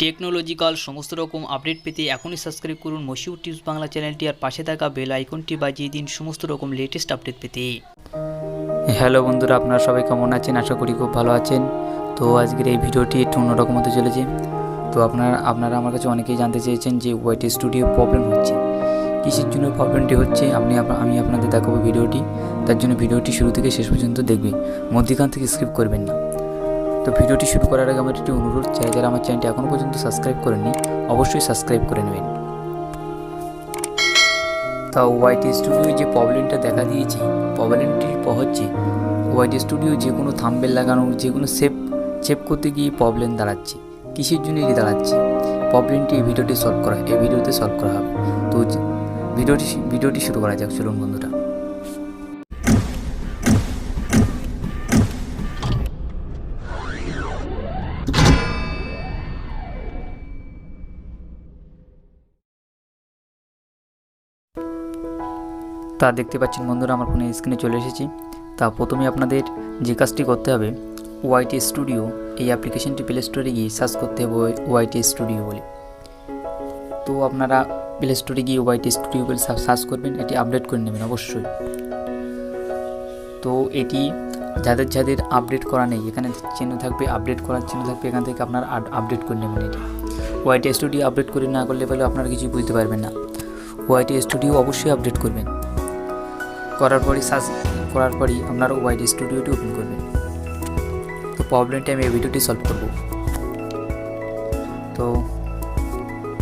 Technological সমস্ত রকম update পেতে এখনই সাবস্ক্রাইব করুন মশিউর টিপস বাংলা চ্যানেলটি আর পাশে থাকা বেল আইকনটি বাজিয়ে দিন সমস্ত রকম লেটেস্ট আপডেট পেতে। হ্যালো বন্ধুরা, আপনারা সবাই কেমন আছেন? আশা করি খুব ভালো আছেন। তো আজকের এই ভিডিওটি একটু অন্যরকম হতে চলেছে। তো আপনারা আমার কাছে অনেকেই জানতে চেয়েছেন যে ওয়াইটি স্টুডিও প্রবলেম হচ্ছে, কিসের জন্য প্রবলেমটি হচ্ছে আমি আপনাদের দেখাবো ভিডিওটি। তার জন্য ভিডিওটি শুরু থেকে শেষ পর্যন্ত দেখবে, মধ্যখান থেকে স্কিপ করবেন না। তো ভিডিওটি শুরু করার আগে আমার একটি অনুরোধ, যারা আমার চ্যানেলটি এখনও পর্যন্ত সাবস্ক্রাইব করেননি অবশ্যই সাবস্ক্রাইব করে নেবেন। তা ওয়াইটি স্টুডিও যে প্রবলেমটা দেখা দিয়েছে, প্রবলেমটি হচ্ছে ওয়াইটি স্টুডিও যে কোনো থাম্বনেল লাগানো, যে কোনো সেভ করতে গিয়ে প্রবলেম দাঁড়াচ্ছে। কিসের জন্য এটি দাঁড়াচ্ছে, প্রবলেমটি এই ভিডিওতে সলভ করা হবে। তো ভিডিওটি শুরু করা যাক, চলুন বন্ধুরা। তা দেখতে পাচ্ছেন বন্ধুরা, আমার ফোনে স্ক্রিনে চলে এসেছি। তা প্রথমে আপনাদের যে কাজটি করতে হবে, ওয়াইটি স্টুডিও এই অ্যাপ্লিকেশনটি প্লে স্টোরে গিয়ে সার্চ করতে হবে ওয়াইটি স্টুডিও বলে। তো আপনারা প্লে স্টোরে গিয়ে ওয়াইটি স্টুডিও বলে সার্চ করবেন, এটি আপডেট করে নেবেন অবশ্যই। তো এটি যাদের আপডেট করা নেই, এখানে চিহ্ন থাকবে, আপডেট করার চিহ্ন থাকবে, এখান থেকে আপনারা আপডেট করে নেবেন। এটি ওয়াইটি স্টুডিও আপডেট করে না করলে বলে আপনারা কিছুই বুঝতে পারবেন না। ওয়াইটি স্টুডিও অবশ্যই আপডেট করবেন, করার পরই আপনারা ওয়াইটি স্টুডিওটি ওপেন করবেন। তো প্রবলেমটা আমি এই ভিডিওটি সলভ করব।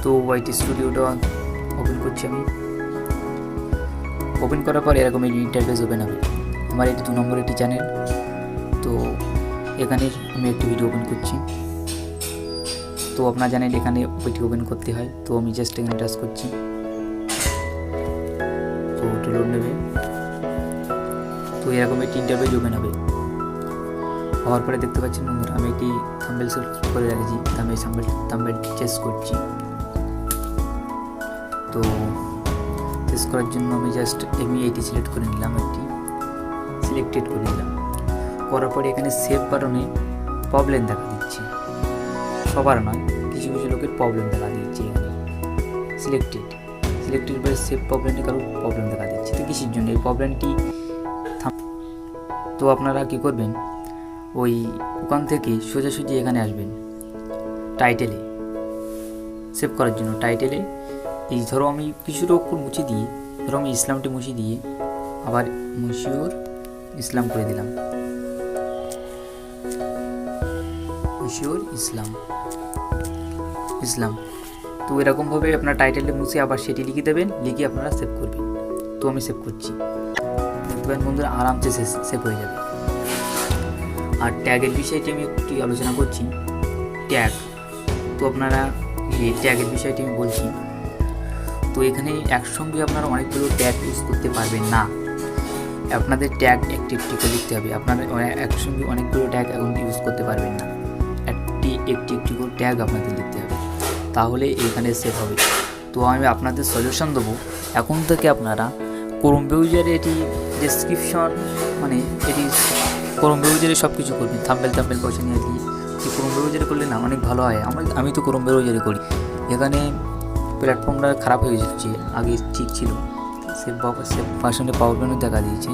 তো ওয়াইটি স্টুডিওটা ওপেন করছি আমি। ওপেন করার পর এরকম এই ইন্টারফেস ওপেন হবে। আমার এটি 2 নম্বর একটি চ্যানেল। তো এখানে আমি একটি ভিডিও ওপেন করছি। তো আপনারা জানেন এখানে ওইটি ওপেন করতে হয়। তো আমি জাস্ট এখানে টাচ করছি, তো ওটি লোড নেবে। তো এরকম একটি ইন্টারফেস ওপেন হবে। হওয়ার পরে দেখতে পাচ্ছেন বন্ধুরা, আমি একটি থাম্বনেল সিলেক্ট করে রেখেছি। আমি থাম্বনেল চেঞ্জ করছি। তো চেঞ্জ করার জন্য আমি জাস্ট এটি সিলেক্ট করে নিলাম, সিলেক্টেড করে নিলাম। করার পরে এখানে সেভ বাটনে প্রবলেম দেখা দিচ্ছে, সবার নয়, কিছু লোকের প্রবলেম দেখা দিচ্ছে। এখানে সিলেক্টেড পরে সেভ প্রবলেমটি কারো প্রবলেম দেখা দিচ্ছে। তো কিসের জন্য এই প্রবলেমটি? তো আপনারা কী করবেন, ওখান থেকে সোজাসুজি এখানে আসবেন টাইটেলে, সেভ করার জন্য টাইটেলে ধরো আমি কিছু অক্ষর মুছে দিয়ে, ধরো আমি ইসলামটি মুছে দিয়ে আবার মশিউর ইসলাম করে দিলাম, মশিউর ইসলাম। তো এরকমভাবে আপনার টাইটেলে মুছে আবার সেটি লিখে দেবেন, লিখে আপনারা সেভ করবেন। তো আমি সেভ করছি, দেখবেন বন্ধুরা আরামসে সেভ হয়ে যাবে। আর ট্যাগের বিষয়টি আমি একটু আলোচনা করছি। ট্যাগ, তো আপনারা এই ট্যাগের বিষয়টি আমি বলছি। তো এখানে একসঙ্গে আপনারা অনেকগুলো ট্যাগ ইউজ করতে পারবেন না, আপনাদের ট্যাগ একটি করে লিখতে হবে। আপনারা একসঙ্গে অনেকগুলো ট্যাগ এখন ইউজ করতে পারবেন না, একটি করে ট্যাগ আপনাদের লিখতে হবে, তাহলে এখানে সেভ হবে। তো আমি আপনাদের সলিউশন দেবো। এখন থেকে আপনারা ক্রোম ব্রাউজারে এটি ডেসক্রিপশন, এটি ক্রোম ব্রাউজারে সব কিছু করবেন। থাম্বনেল পয়সা নিয়ে দিয়ে ক্রোম ব্রাউজারে করলে না অনেক ভালো হয়। আমি তো ক্রোম ব্রাউজারে করি। এখানে প্ল্যাটফর্মটা খারাপ হয়ে যাচ্ছে, আগে ঠিক ছিল, সেভ ভার্সনে প্রবলেমও দেখা দিয়েছে।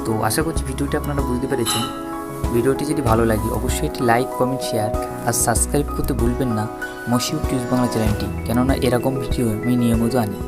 তো আশা করছি ভিডিওটি আপনারা বুঝতে পেরেছেন। ভিডিওটি যদি ভালো লাগে অবশ্যই একটি লাইক, কমেন্ট, শেয়ার আর সাবস্ক্রাইব করতে ভুলবেন না মশিউর টিপস বাংলা চ্যানেলটি, কেননা এরকম ভিডিও আমি নিয়মিত আনি।